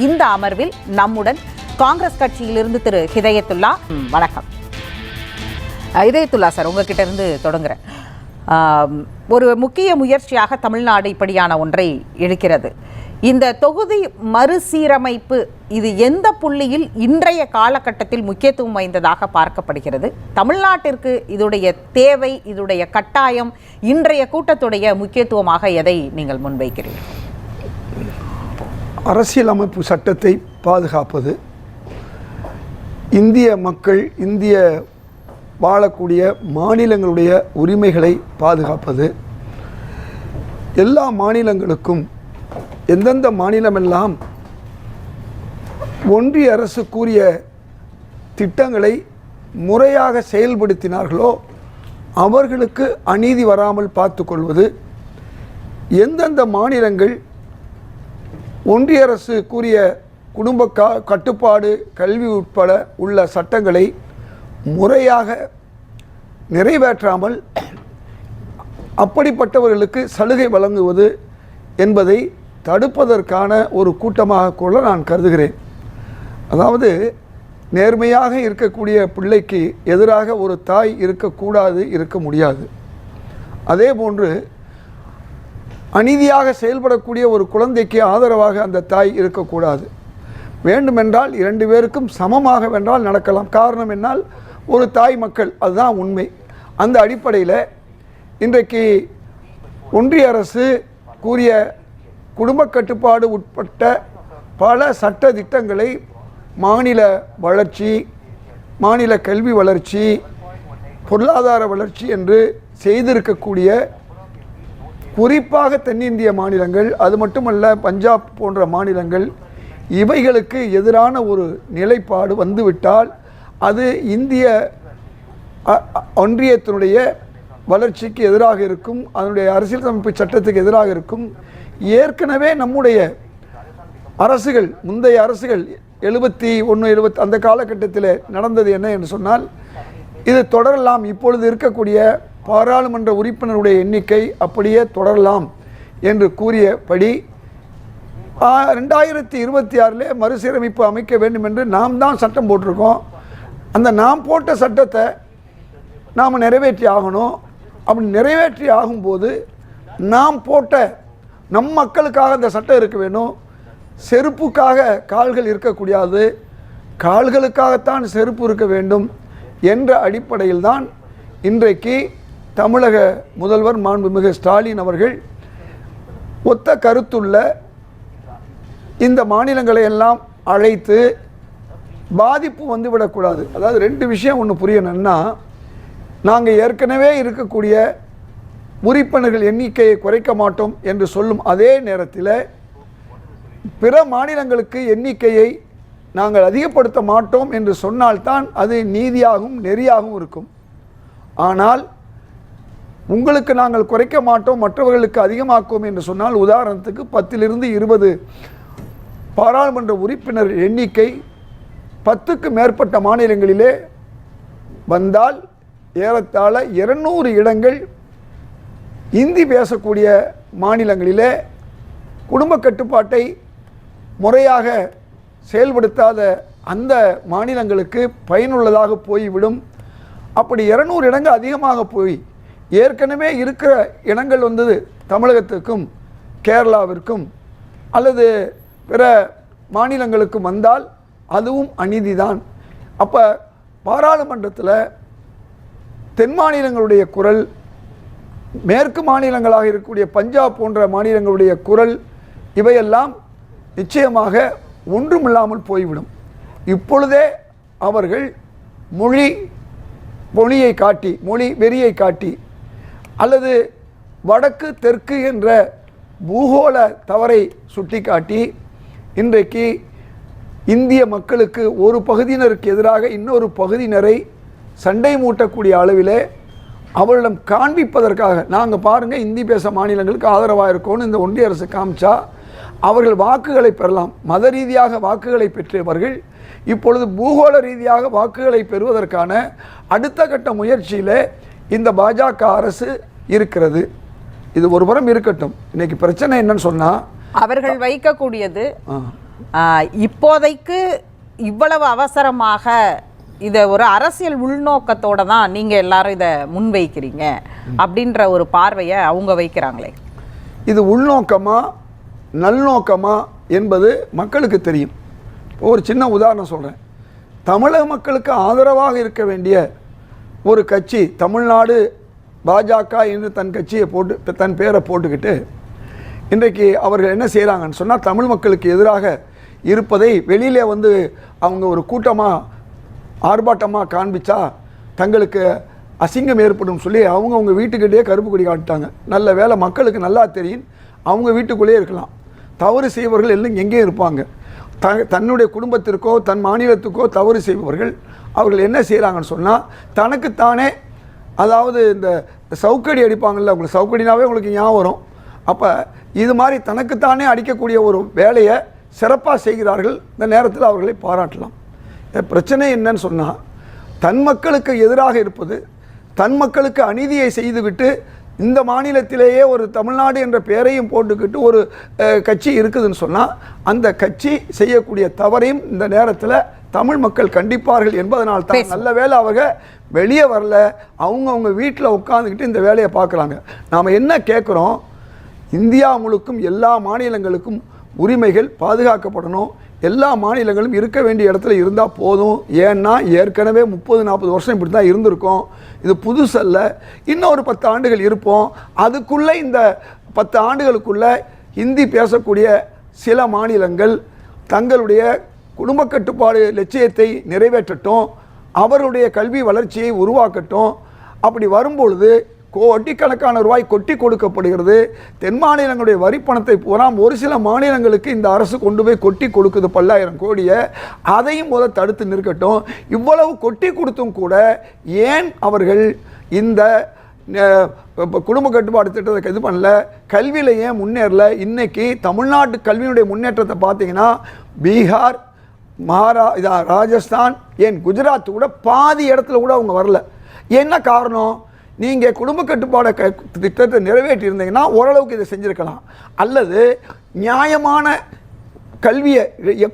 இந்த அமர்வில் நம்முடன் காங்கிரஸ் கட்சியிலிருந்து திரு ஹிதயத்துல்லா. வணக்கம் ஹிதயத்துல்லா சார், உங்ககிட்ட இருந்து தொடங்குறேன். ஒரு முக்கிய முயற்சியாக தமிழ்நாடு இப்படியான ஒன்றை எடுக்கிறது. இந்த தொகுதி மறுசீரமைப்பு இது எந்த புள்ளியில் இன்றைய காலகட்டத்தில் முக்கியத்துவம் வாய்ந்ததாக பார்க்கப்படுகிறது? தமிழ்நாட்டிற்கு இதுடைய தேவை, இதுடைய கட்டாயம், இன்றைய கூட்டத்துடைய முக்கியத்துவமாக எதை நீங்கள் முன்வைக்கிறீர்கள்? அரசியலமைப்பு சட்டத்தை பாதுகாப்பது, இந்திய மக்கள், இந்திய வாழக்கூடிய மாநிலங்களுடைய உரிமைகளை பாதுகாப்பது, எல்லா மாநிலங்களுக்கும் எந்தெந்த மாநிலமெல்லாம் ஒன்றிய அரசு கூறிய திட்டங்களை முறையாக செயல்படுத்தினார்களோ அவர்களுக்கு அநீதி வராமல் பார்த்து கொள்வது, எந்தெந்த மாநிலங்கள் ஒன்றிய அரசு கூறிய குடும்ப கட்டுப்பாடு, கல்வி உட்பட உள்ள சட்டங்களை முறையாக நிறைவேற்றாமல் அப்படிப்பட்டவர்களுக்கு சலுகை வழங்குவது என்பதை தடுப்பதற்கான ஒரு கூட்டமாக கூட நான் கருதுகிறேன். அதாவது நேர்மையாக இருக்கக்கூடிய பிள்ளைக்கு எதிராக ஒரு தாய் இருக்கக்கூடாது, இருக்க முடியாது. அதே போன்று அநீதியாக செயல்படக்கூடிய ஒரு குழந்தைக்கு ஆதரவாக அந்த தாய் இருக்கக்கூடாது. வேண்டுமென்றால் இரண்டு பேருக்கும் சமமாக வென்றால் நடக்கலாம். காரணம் என்னால் ஒரு தாய் மக்கள், அதுதான் உண்மை. அந்த அடிப்படையில் இன்றைக்கு ஒன்றிய அரசு கூறிய குடும்ப கட்டுப்பாடு உட்பட்ட பல சட்ட திட்டங்களை மாநில வளர்ச்சி, மாநில கல்வி வளர்ச்சி, பொருளாதார வளர்ச்சி என்று செய்திருக்கக்கூடிய குறிப்பாக தென்னிந்திய மாநிலங்கள், அது மட்டுமல்ல பஞ்சாப் போன்ற மாநிலங்கள், இவைகளுக்கு எதிரான ஒரு நிலைப்பாடு வந்துவிட்டால் அது இந்திய ஒன்றியத்தினுடைய வளர்ச்சிக்கு எதிராக இருக்கும், அதனுடைய அரசியலமைப்பு சட்டத்துக்கு எதிராக இருக்கும். ஏற்கனவே நம்முடைய அரசுகள், முந்தைய அரசுகள் 71, 70 அந்த காலகட்டத்தில் நடந்தது என்ன என்று சொன்னால், இது தொடரலாம், இப்பொழுது இருக்கக்கூடிய பாராளுமன்ற உறுப்பினருடைய எண்ணிக்கை அப்படியே தொடரலாம் என்று கூறியபடி 2026 மறுசீரமைப்பு அமைக்க வேண்டும் என்று நாம் தான் சட்டம் போட்டிருக்கோம். அந்த நாம் போட்ட சட்டத்தை நாம் நிறைவேற்றி ஆகணும். அப்படி நிறைவேற்றி ஆகும்போது நாம் போட்ட நம் மக்களுக்காக அந்த சட்டம் இருக்க வேணும். செருப்புக்காக கால்கள் இருக்கக்கூடாது, கால்களுக்காகத்தான் செருப்பு இருக்க வேண்டும் என்ற அடிப்படையில் தான் இன்றைக்கு தமிழக முதல்வர் மாண்புமிகு ஸ்டாலின் அவர்கள் ஒத்த கருத்துள்ள இந்த மாநிலங்களை எல்லாம் அழைத்து பாதிப்பு வந்துவிடக்கூடாது. அதாவது ரெண்டு விஷயம் ஒன்று புரியணும்னா, நாங்கள் ஏற்கனவே இருக்கக்கூடிய உறுப்பினர்கள் எண்ணிக்கையை குறைக்க மாட்டோம் என்று சொல்லும் அதே நேரத்தில் பிற மாநிலங்களுக்கு எண்ணிக்கையை நாங்கள் அதிகப்படுத்த மாட்டோம் என்று சொன்னால்தான் அது நீதியாகவும் நெறியாகவும் இருக்கும். ஆனால் உங்களுக்கு நாங்கள் குறைக்க மாட்டோம், மற்றவர்களுக்கு அதிகமாக்குவோம் என்று சொன்னால், உதாரணத்துக்கு 10 to 20 பாராளுமன்ற உறுப்பினர் எண்ணிக்கை 10க்கு மேற்பட்ட மாநிலங்களிலே வந்தால் ஏறத்தாழ 200 இடங்கள் இந்தி பேசக்கூடிய மாநிலங்களிலே குடும்ப கட்டுப்பாட்டை முறையாக செயல்படுத்தாத அந்த மாநிலங்களுக்கு பயனுள்ளதாக போய்விடும். அப்படி 200 இடங்கள் அதிகமாக போய் ஏற்கனவே இருக்கிற இடங்கள் வந்தது தமிழகத்துக்கும் கேரளாவிற்கும் அல்லது பிற மாநிலங்களுக்கும் வந்தால் அதுவும் அநீதிதான். அப்போ பாராளுமன்றத்தில் தென் மாநிலங்களுடைய குரல், மேற்கு மாநிலங்களாக இருக்கக்கூடிய பஞ்சாப் போன்ற மாநிலங்களுடைய குரல், இவையெல்லாம் நிச்சயமாக ஒன்றுமில்லாமல் போய்விடும். இப்பொழுதே அவர்கள் மொழியை காட்டி, மொழி வெறியை காட்டி அல்லது வடக்கு தெற்கு என்ற பூகோள தவறை சுட்டிக்காட்டி இன்றைக்கு இந்திய மக்களுக்கு ஒரு பகுதியினருக்கு எதிராக இன்னொரு பகுதியினரை சண்டை மூட்டக்கூடிய அளவிலே அவர்களிடம் காண்பிப்பதற்காக, நாங்கள் பாருங்கள் இந்தி பேச மாநிலங்களுக்கு ஆதரவாக இருக்கோன்னு இந்த ஒன்றிய அரசு காமிச்சா அவர்கள் வாக்குகளை பெறலாம். மத ரீதியாக வாக்குகளை பெற்றவர்கள் இப்பொழுது பூகோள ரீதியாக வாக்குகளை பெறுவதற்கான அடுத்த கட்ட முயற்சியில் இந்த பாஜக அரசு இருக்கிறது. இது ஒரு புறம் இருக்கட்டும். இன்னைக்கு பிரச்சனை என்னன்னு சொன்னால், அவர்கள் வைக்கக்கூடியது இப்போதைக்கு இவ்வளவு அவசரமாக இதை ஒரு அரசியல் உள்நோக்கத்தோட தான் நீங்கள் எல்லாரும் இதை முன்வைக்கிறீங்க அப்படின்ற ஒரு பார்வையை அவங்க வைக்கிறாங்களே, இது உள்நோக்கமா நல்நோக்கமா என்பது மக்களுக்கு தெரியும். ஒரு சின்ன உதாரணம் சொல்கிறேன். தமிழக மக்களுக்கு ஆதரவாக இருக்க வேண்டிய ஒரு கட்சி தமிழ்நாடு பாஜக என்று தன் கட்சியை போட்டு தன் பேரை போட்டுக்கிட்டு இன்றைக்கு அவர்கள் என்ன செய்கிறாங்கன்னு சொன்னால் தமிழ் மக்களுக்கு எதிராக இருப்பதை வெளியிலே வந்து அவங்க ஒரு கூட்டமாக ஆர்ப்பாட்டமாக காண்பிச்சா தங்களுக்கு அசிங்கம் ஏற்படும் சொல்லி அவங்க வீட்டுக்கிட்டே கருப்பு கொடி காட்டுட்டாங்க. நல்ல வேலை, மக்களுக்கு நல்லா தெரியும் அவங்க வீட்டுக்குள்ளேயே இருக்கலாம். தவறு செய்பவர்கள் எல்லாம் எங்கேயும் இருப்பாங்க. தன்னுடைய குடும்பத்திற்கோ தன் மாநிலத்துக்கோ தவறு செய்பவர்கள் அவர்கள் என்ன செய்கிறாங்கன்னு சொன்னால் தனக்குத்தானே, அதாவது இந்த சவுக்கடி அடிப்பாங்கள்ல, உங்களுக்கு சவுக்கடினாவே உங்களுக்கு ஞாபகம் வரும். அப்போ இது மாதிரி தனக்குத்தானே அடிக்கக்கூடிய ஒரு வேலையை சிறப்பாக செய்கிறார்கள். இந்த நேரத்தில் அவர்களை பாராட்டலாம். பிரச்சனை என்னன்னு சொன்னால் தன் மக்களுக்கு எதிராக இருப்பது, தன் மக்களுக்கு அநீதியை செய்துவிட்டு இந்த மாநிலத்திலேயே ஒரு தமிழ்நாடு என்ற பெயரையும் போட்டுக்கிட்டு ஒரு கட்சி இருக்குதுன்னு சொன்னால் அந்த கட்சி செய்யக்கூடிய தவறையும் இந்த நேரத்தில் தமிழ் மக்கள் கண்டிப்பார்கள் என்பதனால் தான் நல்ல வேலை அவங்க வெளியே வரல, அவங்க வீட்டில் உட்காந்துக்கிட்டு இந்த வேலையை பார்க்குறாங்க. நாம் என்ன கேட்குறோம், இந்தியா முழுக்கும் எல்லா மாநிலங்களுக்கும் உரிமைகள் பாதுகாக்கப்படணும், எல்லா மாநிலங்களும் இருக்க வேண்டிய இடத்துல இருந்தால் போதும். ஏன்னா ஏற்கனவே 30-40 வருஷம் இப்படி தான் இருந்திருக்கோம், இது புதுசல்ல. இன்னொரு 10 ஆண்டுகள் இருப்போம். அதுக்குள்ளே இந்த 10 ஆண்டுகளுக்குள்ளே ஹிந்தி பேசக்கூடிய சில மாநிலங்கள் தங்களுடைய குடும்ப கட்டுப்பாடு லட்சியத்தை நிறைவேற்றட்டும், அவருடைய கல்வி வளர்ச்சியை உருவாக்கட்டும். அப்படி வரும்பொழுது கோடிக்கணக்கான ரூபாய் கொட்டி கொடுக்கப்படுகிறது. தென் மாநிலங்களுடைய வரி பணத்தை பூரா ஒரு சில மாநிலங்களுக்கு இந்த அரசு கொண்டு போய் கொட்டி கொடுக்குது, 10,000 கோடியை. அதையும் முதல் தடுத்து நிற்கட்டும். இவ்வளவு கொட்டி கொடுத்தும் கூட ஏன் அவர்கள் இந்த குடும்ப கட்டுப்பாடு திட்டத்தை இது பண்ணல, கல்வியில் ஏன் முன்னேறல? இன்னைக்கு தமிழ்நாட்டு கல்வியினுடைய முன்னேற்றத்தை பார்த்தீங்கன்னா பீகார், ராஜஸ்தான், ஏன் குஜராத் கூட பாதி இடத்துல கூட அவங்க வரல. என்ன காரணம்? நீங்கள் குடும்ப கட்டுப்பாடு திட்டத்தை நிறைவேற்றி இருந்தீங்கன்னா ஓரளவுக்கு இதை செஞ்சுருக்கலாம். அல்லது நியாயமான கல்வியை,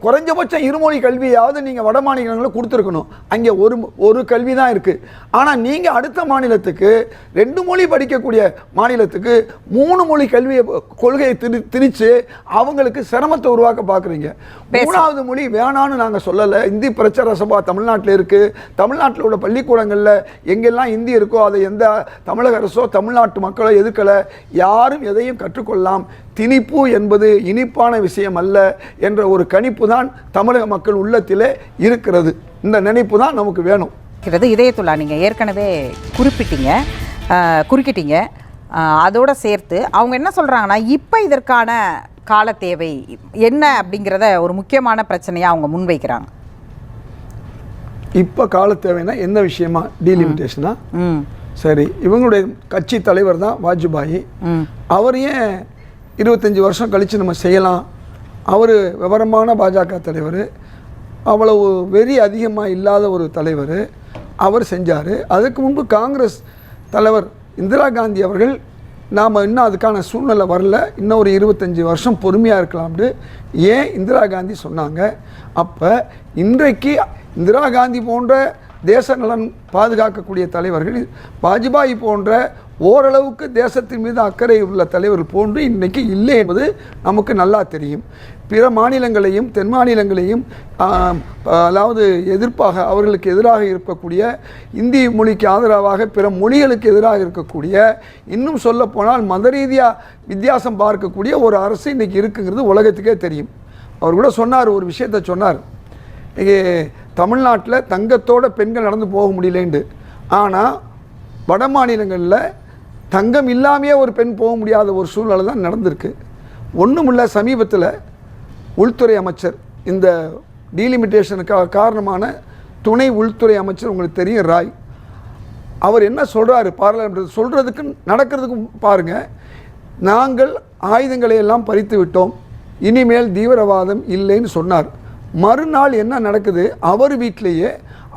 குறைஞ்சபட்சம் இருமொழி கல்வியாவது நீங்கள் வட மாநிலங்களில் கொடுத்துருக்கணும். அங்கே ஒரு கல்வி தான் இருக்குது. ஆனால் நீங்கள் அடுத்த மாநிலத்துக்கு 2 மொழி படிக்கக்கூடிய மாநிலத்துக்கு 3 மொழி கல்வியை கொள்கையை திணிச்சு அவங்களுக்கு சிரமத்தை உருவாக்க பார்க்குறீங்க. 3வது மொழி வேணான்னு நாங்கள் சொல்லலை. இந்தி பிரச்சார சபா தமிழ்நாட்டில் இருக்குது. தமிழ்நாட்டில் உள்ள பள்ளிக்கூடங்களில் எங்கெல்லாம் இந்தி இருக்கோ அதை எந்த தமிழக அரசோ தமிழ்நாட்டு மக்களோ எதிர்க்கலை. யாரும் எதையும் கற்றுக்கொள்ளலாம். திணிப்பு என்பது இனிப்பான விஷயம் அல்ல என்ற ஒரு கணிப்பு தான் தமிழக மக்கள் உள்ளத்திலே இருக்கிறது. இந்த நினைப்பு தான் நமக்கு வேணும். இதயத்துல்லா, நீங்கள் ஏற்கனவே குறுக்கிட்டீங்க. அதோட சேர்த்து அவங்க என்ன சொல்கிறாங்கன்னா, இப்போ இதற்கான கால தேவை என்ன அப்படிங்கிறத ஒரு முக்கியமான பிரச்சனையாக அவங்க முன்வைக்கிறாங்க. இப்போ கால தேவைன்னா என்ன விஷயமா? டீலிமிட்டேஷனா? சரி, இவங்களுடைய கட்சி தலைவர் தான் வாஜ்பாய். அவர் ஏன் 25 வருஷம் கழித்து நம்ம செய்யலாம்? அவர் விவரமான பாஜக தலைவர், அவ்வளவு வெறி அதிகமாக இல்லாத ஒரு தலைவர். அவர் செஞ்சார். அதுக்கு முன்பு காங்கிரஸ் தலைவர் இந்திரா காந்தி அவர்கள் நாம் இன்னும் அதுக்கான சூழ்நிலை வரல, இன்னும் ஒரு 25 வருஷம் பொறுமையாக இருக்கலாம்னு ஏன் இந்திரா காந்தி சொன்னாங்க. அப்போ இன்றைக்கு இந்திரா காந்தி போன்ற தேச நலன் பாதுகாக்கக்கூடிய தலைவர்கள், வாஜ்பாய் போன்ற ஓரளவுக்கு தேசத்தின் மீது அக்கறை உள்ள தலைவர்கள் போன்று இன்றைக்கி இல்லை என்பது நமக்கு நல்லா தெரியும். பிற மாநிலங்களையும் தென் மாநிலங்களையும் அதாவது எதிர்ப்பாக அவர்களுக்கு எதிராக இருக்கக்கூடிய, இந்தி மொழிக்கு ஆதரவாக பிற மொழிகளுக்கு எதிராக இருக்கக்கூடிய, இன்னும் சொல்லப்போனால் மத ரீதியாக வித்தியாசம் பார்க்கக்கூடிய ஒரு அரசு இன்றைக்கி இருக்குங்கிறது உலகத்துக்கே தெரியும். அவர் கூட சொன்னார், ஒரு விஷயத்தை சொன்னார், இங்கே தமிழ்நாட்டில் தங்கத்தோடு பெண்கள் நடந்து போக முடியலேண்டு. ஆனால் வட மாநிலங்களில் தங்கம் இல்லாமையே ஒரு பெண் போக முடியாத ஒரு சூழ்நிலை தான் நடந்திருக்கு. ஒன்றுமில்ல, சமீபத்தில் உள்துறை அமைச்சர், இந்த டீலிமிட்டேஷனுக்காக காரணமான துணை உள்துறை அமைச்சர் உங்களுக்கு தெரியும், ராய், அவர் என்ன சொல்கிறாரு பார்லிமெண்ட் சொல்கிறதுக்கு நடக்கிறதுக்கும் பாருங்கள். நாங்கள் ஆயுதங்களை எல்லாம் பறித்து விட்டோம், இனிமேல் தீவிரவாதம் இல்லைன்னு சொன்னார். மறுநாள் என்ன நடக்குது? அவர் வீட்டிலேயே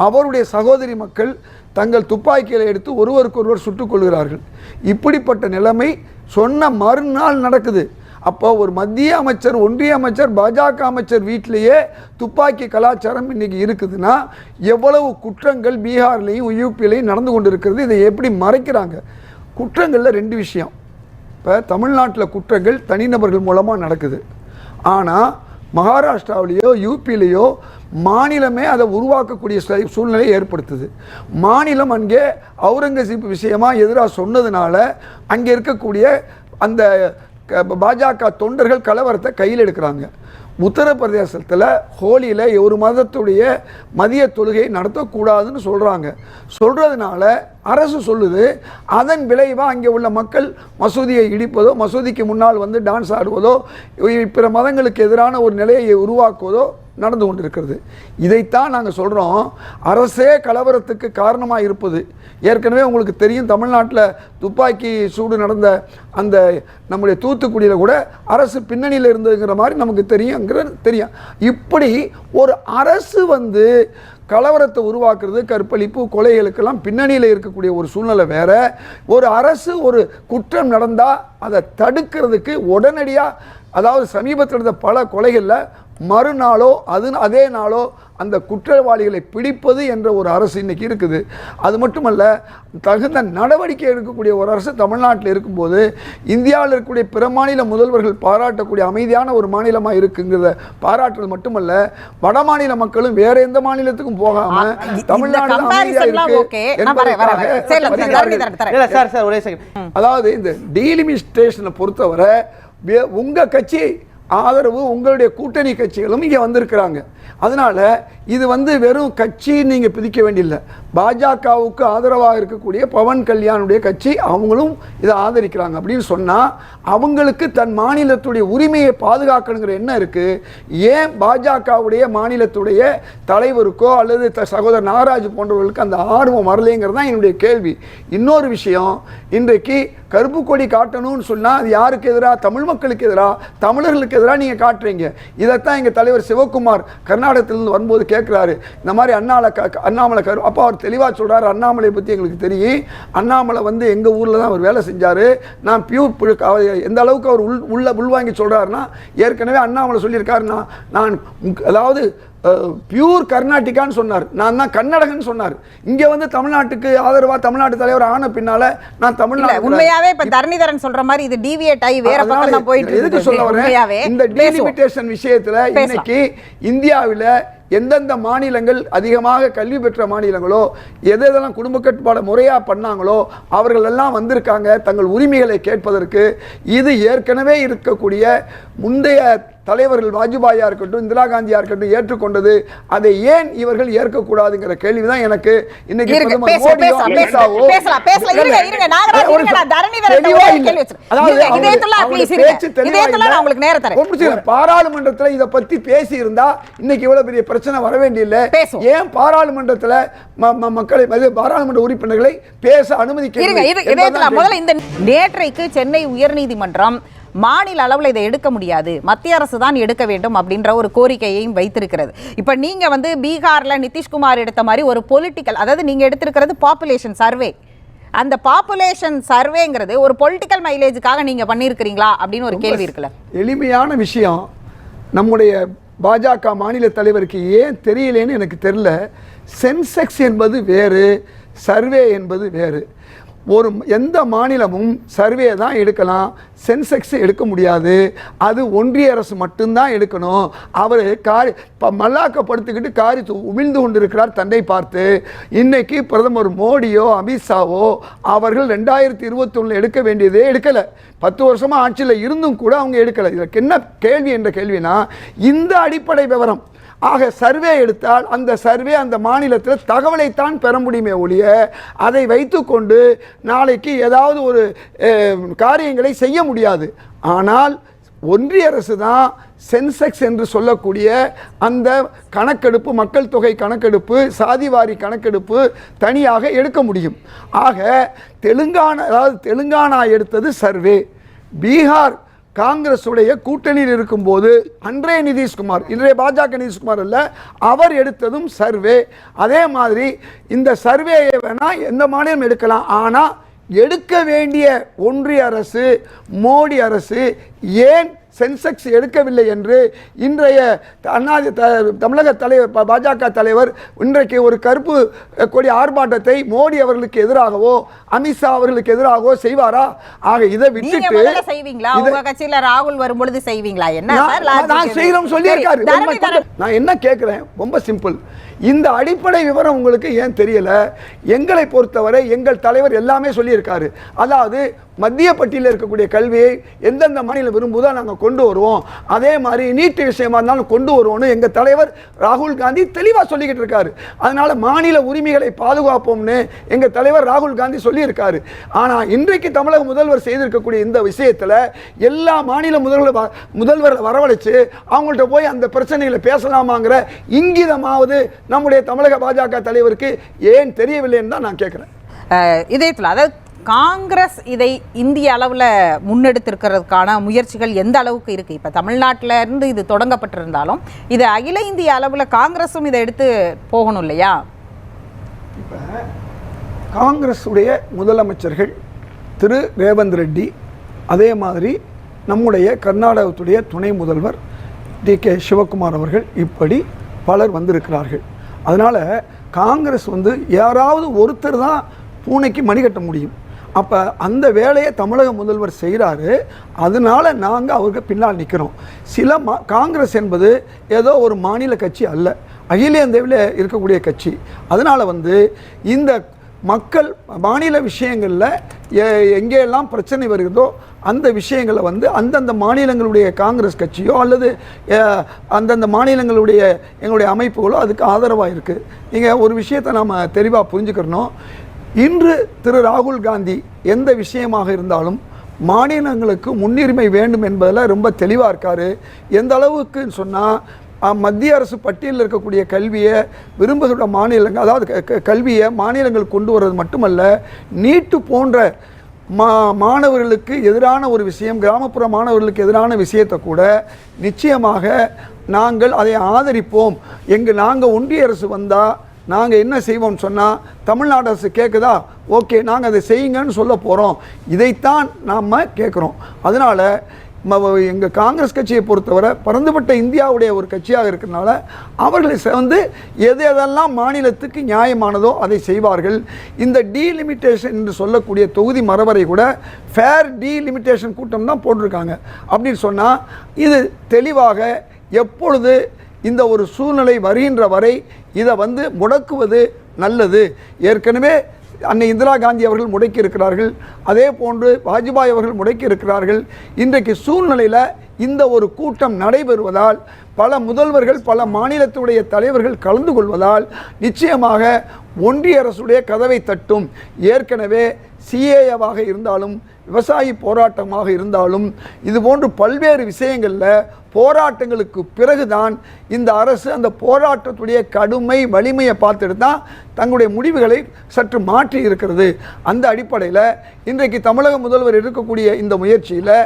அவருடைய சகோதரி மக்கள் தங்கள் துப்பாக்கிகளை எடுத்து ஒருவருக்கொருவர் சுட்டுக் கொள்கிறார்கள். இப்படிப்பட்ட நிலைமை சொன்ன மறுநாள் நடக்குது. அப்போ ஒரு மத்திய அமைச்சர், ஒன்றிய அமைச்சர், பாஜக அமைச்சர் வீட்டிலேயே துப்பாக்கி கலாச்சாரம் இன்னைக்கு இருக்குதுன்னா எவ்வளவு குற்றங்கள் பீகார்லேயும் யூபிலையும் நடந்து கொண்டு இருக்கிறது. இதை எப்படி மறைக்கிறாங்க? குற்றங்களில் 2 விஷயம். இப்போ தமிழ்நாட்டில் குற்றங்கள் தனிநபர்கள் மூலமாக நடக்குது. ஆனால் மகாராஷ்டிராவிலேயோ யூபியிலேயோ மாநிலமே அதை உருவாக்கக்கூடிய சூழ்நிலையை ஏற்படுத்துது. மாநிலம் அங்கே அவுரங்கசீப் விஷயமாக எதிராக சொன்னதுனால அங்கே இருக்கக்கூடிய அந்த பாஜக தொண்டர்கள் கலவரத்தை கையில் எடுக்கிறாங்க. உத்தரப்பிரதேசத்தில் ஹோலியில் ஒரு மதத்துடைய மதிய தொழுகை நடத்தக்கூடாதுன்னு சொல்கிறதுனால அரசு சொல்லுது. அதன் விளைவாக அங்கே உள்ள மக்கள் மசூதியை இடிப்பதோ, மசூதிக்கு முன்னால் வந்து டான்ஸ் ஆடுவதோ, பிற மதங்களுக்கு எதிரான ஒரு நிலையை உருவாக்குவதோ நடந்து கொண்டிருக்கிறது. இதைத்தான் நாங்கள் சொல்கிறோம், அரசே கலவரத்துக்கு காரணமாக இருப்பது. ஏற்கனவே உங்களுக்கு தெரியும், தமிழ்நாட்டில் துப்பாக்கி சூடு நடந்த அந்த நம்முடைய தூத்துக்குடியில் கூட அரசு பின்னணியில் இருந்ததுங்கிற மாதிரி நமக்கு தெரியும். இப்படி ஒரு அரசு வந்து கலவரத்தை உருவாக்குறது, கற்பழிப்பு, கொலைகளுக்கெல்லாம் பின்னணியில் இருக்கக்கூடிய ஒரு சூழ்நிலை வேற. ஒரு அரசு ஒரு குற்றம் நடந்தால் அதை தடுக்கிறதுக்கு உடனடியாக, அதாவது சமீபத்தில் நடந்த பல கொலைகளில் மறுநாளோ அதே நாளோ அந்த குற்றவாளிகளை பிடிப்பது என்ற ஒரு அரசு இன்னைக்கு இருக்குது. அது மட்டுமல்ல, தகுந்த நடவடிக்கை எடுக்கக்கூடிய ஒரு அரசு தமிழ்நாட்டில் இருக்கும்போது இந்தியாவில் இருக்கக்கூடிய பிற மாநில முதல்வர்கள் பாராட்டக்கூடிய அமைதியான ஒரு மாநிலமாக இருக்குங்கிறத பாராட்டுறது மட்டுமல்ல, வட மாநில மக்களும் வேற எந்த மாநிலத்துக்கும் போகாம தமிழ்நாடு அதாவது இந்த டீலிமிட்டேஷனை பொறுத்தவரை உங்க கட்சி ஆதரவு, உங்களுடைய கூட்டணி கட்சிகளும் இங்கே வந்திருக்கிறாங்க. அதனால இது வந்து வெறும் கட்சி நீங்கள் பிரிக்க வேண்டியில்லை. பாஜகவுக்கு ஆதரவாக இருக்கக்கூடிய பவன் கல்யாணுடைய கட்சி அவங்களும் இதை ஆதரிக்கிறாங்க. அப்படின்னு சொன்னால் அவங்களுக்கு தன் மாநிலத்துடைய உரிமையை பாதுகாக்கணுங்கிற எண்ணம் இருக்குது. ஏன் பாஜகவுடைய மாநிலத்துடைய தலைவருக்கோ அல்லது சகோதரர் நாகராஜ் போன்றவர்களுக்கு அந்த ஆர்வம் வரலைங்கிறது தான் என்னுடைய கேள்வி. இன்னொரு விஷயம், இன்றைக்கு கருப்பு கொடி காட்டணும்னு சொன்னால் அது யாருக்கு எதிராக? தமிழ் மக்களுக்கு எதிராக, தமிழர்களுக்கு எதிராக நீங்கள் காட்டுறீங்க. இதைத்தான் எங்கள் தலைவர் சிவகுமார் கர்நாடகத்திலிருந்து வரும்போது கேட்குறாரு. இந்த மாதிரி அண்ணாமலை அப்போ அவர் தெளிவாக சொல்கிறார், அண்ணாமலை பற்றி எங்களுக்கு தெரியும், அண்ணாமலை வந்து எங்கள் ஊரில் தான் அவர் வேலை செஞ்சார், நான் பியூர் எந்த அளவுக்கு அவர் உள்வாங்கி சொல்கிறாருன்னா, ஏற்கனவே அண்ணாமலை சொல்லியிருக்காருன்னா, நான் அதாவது பியூர் கர்நாடிகான்னு சொன்னார், நான் தான் கன்னடகன்னு சொன்னார். இங்க வந்து தமிழ்நாட்டுக்கு ஆதரவா தமிழ்நாட்டு தலைவர் ஆன பின்னால நான் தமிழ்நாடு உண்மையாவே இப்ப தரணிதரன் சொல்ற மாதிரி இது டிவியேட் ஆகி வேற பக்கம் தான் போயிட்டு இருக்கு. எதுக்கு சொல்ல வரேன், இந்த டீலிமிட்டேஷன் விஷயத்துல இன்னைக்கு இந்தியாவில எந்தெந்த மாநிலங்கள் அதிகமாக கல்வி பெற்ற மாநிலங்களோ, எதெல்லாம் குடும்ப கட்டுப்பாடு முறையாக பண்ணாங்களோ அவர்கள் எல்லாம் வந்திருக்காங்க தங்கள் உரிமைகளை கேட்பதற்கு. இது ஏற்கனவே இருக்கக்கூடிய முந்தைய தலைவர்கள் வாஜ்பாயா இருக்கட்டும், இந்திரா காந்தியா இருக்கட்டும் ஏற்றுக்கொண்டது. அதை ஏன் இவர்கள் ஏற்கக்கூடாதுங்கிற கேள்விதான் எனக்கு இன்னைக்கு பாராளுமன்றத்தில் இதை பத்தி பேசி இருந்தா இன்னைக்கு இவ்வளவு பெரிய பிரச்சனை வர வேண்டியதில்லை. ஏன் பாராளுமன்றத்தில் மக்களை, பாராளுமன்ற உறுப்பினர்களை பேச அனுமதிக்க? நேற்றைக்கு சென்னை உயர்நீதிமன்றம் மாநில அளவில் இதை எடுக்க முடியாது, மத்திய அரசு தான் எடுக்க வேண்டும் அப்படின்ற ஒரு கோரிக்கையையும் வைத்திருக்கிறது. இப்போ நீங்க வந்து பீகார்ல நிதிஷ்குமார் எடுத்த மாதிரி ஒரு பொலிட்டிக்கல், அதாவது நீங்க எடுத்திருக்கிறது பாப்புலேஷன் சர்வே, அந்த பாப்புலேஷன் சர்வேங்கிறது ஒரு பொலிட்டிக்கல் மைலேஜுக்காக நீங்க பண்ணியிருக்கிறீங்களா அப்படின்னு ஒரு கேள்வி இருக்குல்ல. எளிமையான விஷயம், நம்முடைய பாஜக மாநில தலைவருக்கு ஏன் தெரியலேன்னு எனக்கு தெரியல. சென்செக்ஸ் என்பது வேறு, சர்வே என்பது வேறு. ஒரு எந்த மாநிலமும் சர்வே தான் எடுக்கலாம், சென்செக்ஸ் எடுக்க முடியாது. அது ஒன்றிய அரசு மட்டும்தான் எடுக்கணும். அவர் மல்லாக்கப்படுத்திக்கிட்டு காரி உமிழ்ந்து கொண்டிருக்கிறார் தன்னை பார்த்து. இன்னைக்கு பிரதமர் மோடியோ அமித்ஷாவோ அவர்கள் 2021 எடுக்க வேண்டியதே எடுக்கலை. 10 வருஷமாக ஆட்சியில் இருந்தும் கூட அவங்க எடுக்கலை. இதற்கு என்ன கேள்வி என்ற கேள்வினா, இந்த அடிப்படை விவரம் ஆக சர்வே எடுத்தால் அந்த சர்வே அந்த மாநிலத்தில் தகவலைத்தான் பெற முடியுமே ஒழிய அதை வைத்துக்கொண்டு நாளைக்கு ஏதாவது ஒரு காரியங்களை செய்ய முடியாது. ஆனால் ஒன்றிய அரசு தான் சென்செக்ஸ் என்று சொல்லக்கூடிய அந்த கணக்கெடுப்பு, மக்கள் தொகை கணக்கெடுப்பு, சாதிவாரி கணக்கெடுப்பு தனியாக எடுக்க முடியும். ஆக தெலுங்கானா எடுத்தது சர்வே. பீகார் காங்கிரஸ் உடைய கூட்டணியில் இருக்கும்போது அன்றைய நிதிஷ்குமார், இன்றைய பாஜக நிதிஷ்குமார் அல்ல, அவர் எடுத்ததும் சர்வே. அதே மாதிரி இந்த சர்வேயை வேணா எந்த மாநிலம் எடுக்கலாம். ஆனால் எடுக்க வேண்டிய ஒன்றிய அரசு, மோடி அரசு ஏன் சென்செக்ஸ் எடுக்கவில்லை என்று இன்றைய தமிழக தலைவர் பாஜக தலைவர் இன்றைக்கு ஒரு கருப்பு கொடி ஆர்ப்பாட்டத்தை மோடி அவர்களுக்கு எதிராகவோ அமித்ஷா அவர்களுக்கு எதிராகவோ செய்வாரா? ஆக இதை விட்டுட்டு செய்வீங்களா? உங்க கட்சியில ராகுல் வரும்பொழுது செய்வீங்களா? என்ன நான் செய்யறோம் சொல்லியிருக்காரு. நான் என்ன கேட்கிறேன், ரொம்ப சிம்பிள். இந்த அடிப்படை விவரம் உங்களுக்கு ஏன் தெரியல? எங்களை பொறுத்தவரை எங்கள் தலைவர் எல்லாமே சொல்லியிருக்காரு. அதாவது மத்திய பட்டியலில் இருக்கக்கூடிய கல்வியை எந்தெந்த மாநிலம் விரும்புவதோ நாங்கள் கொண்டு வருவோம், அதே மாதிரி நீட் விஷயமா இருந்தாலும் கொண்டு வருவோம்னு எங்கள் தலைவர் ராகுல் காந்தி தெளிவாக சொல்லிக்கிட்டு இருக்காரு. அதனால மாநில உரிமைகளை பாதுகாப்போம்னு எங்கள் தலைவர் ராகுல் காந்தி சொல்லியிருக்காரு. ஆனால் இன்றைக்கு தமிழக முதல்வர் செய்திருக்கக்கூடிய இந்த விஷயத்தில் எல்லா மாநில முதல்வர்களை வரவழைச்சு அவங்கள்ட்ட போய் அந்த பிரச்சனைகளை பேசலாமாங்கிற இங்கிதமாவது நம்முடைய தமிழக பாஜக தலைவருக்கு ஏன் தெரியவில்லைன்னு தான் நான் கேட்குறேன். இதயத்தில் அதாவது காங்கிரஸ் இதை இந்திய அளவில் முன்னெடுத்திருக்கிறதுக்கான முயற்சிகள் எந்த அளவுக்கு இருக்குது? இப்போ தமிழ்நாட்டில் இருந்து இது தொடங்கப்பட்டிருந்தாலும் இது அகில இந்திய அளவில் காங்கிரஸும் இதை எடுத்து போகணும் இல்லையா? இப்போ காங்கிரஸுடைய முதலமைச்சர்கள் திரு ரேவந்த் ரெட்டி, அதே மாதிரி நம்முடைய கர்நாடகத்துடைய துணை முதல்வர் டி.கே. சிவகுமார் அவர்கள், இப்படி பலர் வந்திருக்கிறார்கள். அதனால் காங்கிரஸ் யாராவது ஒருத்தர் தான் பூனைக்கு மணி கட்ட முடியும். அப்போ அந்த வேலையை தமிழக முதல்வர் செய்கிறாரு. அதனால் நாங்கள் அவருக்கு பின்னால் நிற்கிறோம். காங்கிரஸ் என்பது ஏதோ ஒரு மாநில கட்சி அல்ல, அகில இந்தியாவில் இருக்கக்கூடிய கட்சி. அதனால் இந்த மக்கள் மாநில விஷயங்களில் எங்கெல்லாம் பிரச்சனை வருகிறதோ அந்த விஷயங்களை அந்தந்த மாநிலங்களுடைய காங்கிரஸ் கட்சியோ அல்லது அந்தந்த மாநிலங்களுடைய எங்களுடைய அமைப்புகளோ அதுக்கு ஆதரவாக இருக்குது. நீங்கள் ஒரு விஷயத்தை நாம் தெளிவாக புரிஞ்சுக்கிறணும். இன்று திரு ராகுல் காந்தி எந்த விஷயமாக இருந்தாலும் மாநிலங்களுக்கு முன்னுரிமை வேண்டும் என்பதில் ரொம்ப தெளிவாக இருக்கார். எந்த அளவுக்குன்னு சொன்னால் மத்திய அரசு பட்டியலில் இருக்கக்கூடிய கல்வியை விரும்புகிற மாநிலங்கள், அதாவது கல்வியை மாநிலங்கள் கொண்டு வர்றது மட்டுமல்ல, நீட்டு போன்ற மாணவர்களுக்கு எதிரான ஒரு விஷயம், கிராமப்புற மாணவர்களுக்கு எதிரான விஷயத்தை கூட நிச்சயமாக நாங்கள் அதை ஆதரிப்போம். நாங்கள் ஒன்றிய அரசு வந்தால் நாங்கள் என்ன செய்வோம்னு சொன்னால் தமிழ்நாடு அரசு கேட்குதா, ஓகே நாங்கள் அதை செய்யுங்கன்னு சொல்ல போகிறோம். இதைத்தான் நாம் கேட்குறோம். அதனால் எங்கள் காங்கிரஸ் கட்சியை பொறுத்தவரை பரந்துபட்ட இந்தியாவுடைய ஒரு கட்சியாக இருக்கிறதுனால அவர்களை எதெல்லாம் மாநிலத்துக்கு நியாயமானதோ அதை செய்வார்கள். இந்த டீலிமிட்டேஷன் என்று சொல்லக்கூடிய தொகுதி மரபரை கூட ஃபேர் டீலிமிட்டேஷன் கூட்டம் தான் போட்டிருக்காங்க. அப்படின்னு சொன்னால் இது தெளிவாக எப்பொழுது இந்த ஒரு சூழ்நிலை வருகின்ற வரை இதை முடக்குவது நல்லது. ஏற்கனவே அன்னை இந்திரா காந்தி அவர்கள் முடக்கி இருக்கிறார்கள், அதே போன்று வாஜ்பாய் அவர்கள் முடக்கி இருக்கிறார்கள். இன்றைக்கு சூழ்நிலையில் இந்த ஒரு கூட்டம் நடைபெறுவதால் பல முதல்வர்கள் பல மாநிலத்துடைய தலைவர்கள் கலந்து கொள்வதால் நிச்சயமாக ஒன்றிய அரசுடைய கதவை தட்டும். ஏற்கனவே சிஏஏவாக இருந்தாலும் விவசாயி போராட்டமாக இருந்தாலும் இதுபோன்று பல்வேறு விஷயங்களில் போராட்டங்களுக்கு பிறகுதான் இந்த அரசு அந்த போராட்டத்துடைய கடுமை வலிமையை பார்த்துட்டு தான் தங்களுடைய முடிவுகளை சற்று மாற்றி இருக்கிறது. அந்த அடிப்படையில் இன்றைக்கு தமிழக முதல்வர் இருக்கக்கூடிய இந்த முயற்சியில்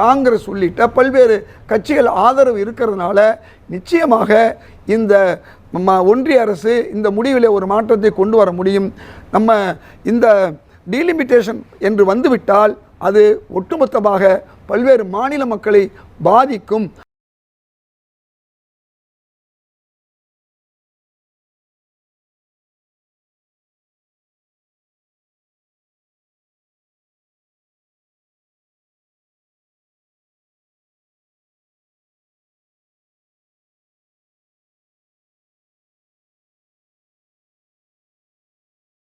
காங்கிரஸ் உள்ளிட்ட பல்வேறு கட்சிகள் ஆதரவு இருக்கிறதுனால நிச்சயமாக இந்த ஒன்றிய அரசு இந்த முடிவில் ஒரு மாற்றத்தை கொண்டு வர முடியும். நம்ம இந்த டீலிமிட்டேஷன் என்று வந்துவிட்டால் அது ஒட்டுமொத்தமாக பல்வேறு மாநில மக்களை பாதிக்கும்.